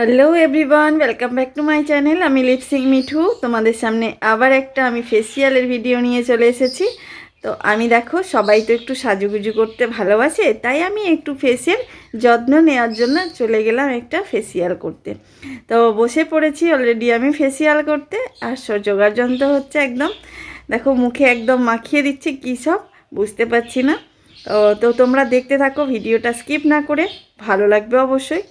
Hello everyone, welcome back to my channel. আমি lip sync Mithu তোমাদের সামনে আবার একটা আমি ফেসিয়ালের ভিডিও নিয়ে চলে এসেছি। তো আমি দেখো, সবাই তো একটু সাজুগুজু করতে ভালোবাসে, তাই আমি একটু ফেসের যত্ন নেওয়ার জন্য চলে গেলাম একটা ফেসিয়াল করতে। তো বসে পড়েছি অলরেডি আমি ফেসিয়াল করতে। আর জোগাড় যন্ত্র হচ্ছে একদম, দেখো মুখে একদম মাখিয়ে দিচ্ছে কী সব বুঝতে পারছি না। তো তোমরা দেখতে থাকো, ভিডিওটা স্কিপ না করে, ভালো লাগবে অবশ্যই।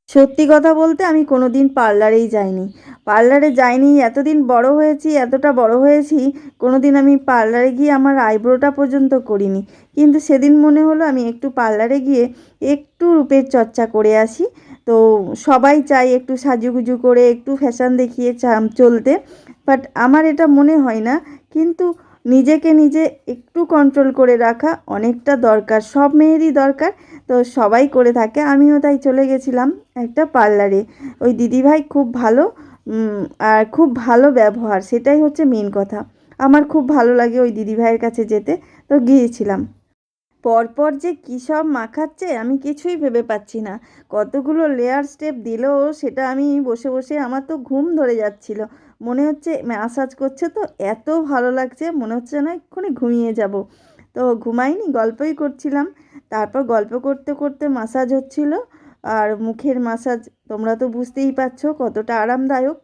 সত্যি কথা বলতে আমি কোনো দিন পার্লারেই যাইনি। পার্লারে যাইনি, এতদিন বড় হয়েছি, এতটা বড় হয়েছি, কোনো দিন আমি পার্লারে গিয়ে আমার আইব্রোটা পর্যন্ত করিনি। কিন্তু সেদিন মনে হলো আমি একটু পার্লারে গিয়ে একটু রূপের চর্চা করে আসি। তো সবাই চায় একটু সাজুগুজু করে একটু ফ্যাশন দেখিয়ে চলতে, বাট আমার এটা মনে হয় না। কিন্তু নিজেকে নিজে একটু কন্ট্রোল করে রাখা অনেকটা দরকার, সব মেয়েরই দরকার। তো সবাই করে থাকে, আমিও তাই চলে গেছিলাম একটা পার্লারে। ওই দিদিভাই খুব ভালো, আর খুব ভালো ব্যবহার, সেটাই হচ্ছে মেন কথা। আমার খুব ভালো লাগে ওই দিদিভাইয়ের কাছে যেতে। তো গিয়েছিলাম, পরপর যে কী সব মাখাচ্ছে আমি কিছুই ভেবে পাচ্ছি না। কতগুলো লেয়ার স্টেপ দিল সেটা আমি বসে বসে, আমার তো ঘুম ধরে যাচ্ছিল। মনে হচ্ছে ম্যাসাজ করছে, তো এত ভালো লাগছে মনে হচ্ছে না এক্ষুনি ঘুমিয়ে যাব। তো ঘুমাইনি, গল্পই করছিলাম। তারপর গল্প করতে করতে মাসাজ হচ্ছিল। আর মুখের মাসাজ তোমরা তো বুঝতেই পারছো কতটা আরামদায়ক।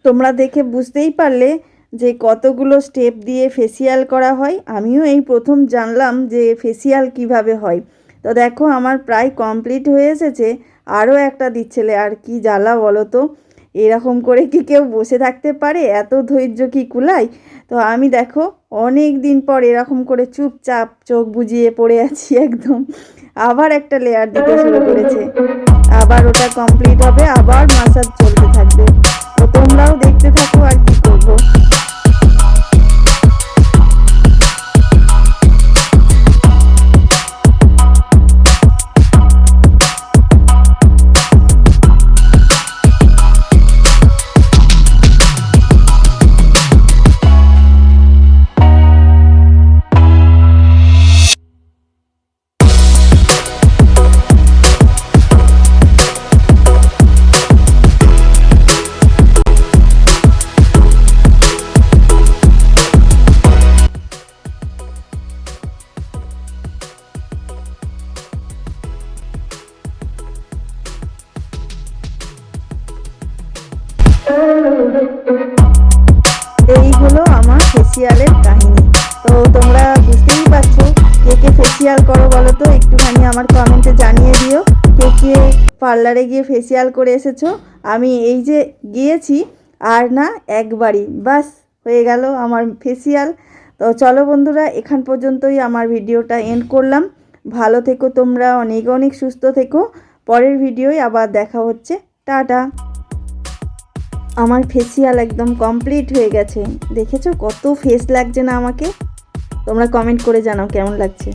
তোমরা দেখে বুঝতেই পারলে যে কতগুলো স্টেপ দিয়ে ফেসিয়াল করা হয়। আমিও এই প্রথম জানলাম যে ফেসিয়াল কিভাবে হয়। তো দেখো আমার প্রায় কমপ্লিট হয়ে এসেছে, আরও একটা দিচ্ছেলে। আর কি জ্বালা বলো তো, এরকম করে কি কেউ বসে থাকতে পারে? এত ধৈর্য কি কুলায়? তো আমি দেখো অনেক দিন পর এরকম করে চুপচাপ চোখ বুজিয়ে পড়ে আছি একদম। আবার একটা লেয়ার দিতে শুরু করেছে, আবার ওটা কমপ্লিট হবে, আবার মাসাজ চলতে থাকবে। তো তোমরাও দেখতে থাকো আর কি করবো। এই হলো আমার ফেসিয়ালের কাহিনী। তো তোমরা বুঝতেই পারছো কে কে ফেসিয়াল করো বলো তো, একটুখানি আমার কমেন্টে জানিয়ে দিও কে কে পার্লারে গিয়ে ফেসিয়াল করে এসেছো। আমি এই যে গিয়েছি আর না একবারই, বাস হয়ে গেল আমার ফেসিয়াল। তো চলো বন্ধুরা, এখান পর্যন্তই আমার ভিডিওটা এন্ড করলাম। ভালো থেকো তোমরা, অনেক অনেক সুস্থ থেকো। পরের ভিডিওয় আবার দেখা হচ্ছে। টাটা। আমার ফেসিয়াল একদম কমপ্লিট হয়ে গেছে। দেখেছো কত ফেস লাগছে না আমাকে? তোমরা কমেন্ট করে জানাও কেমন লাগছে।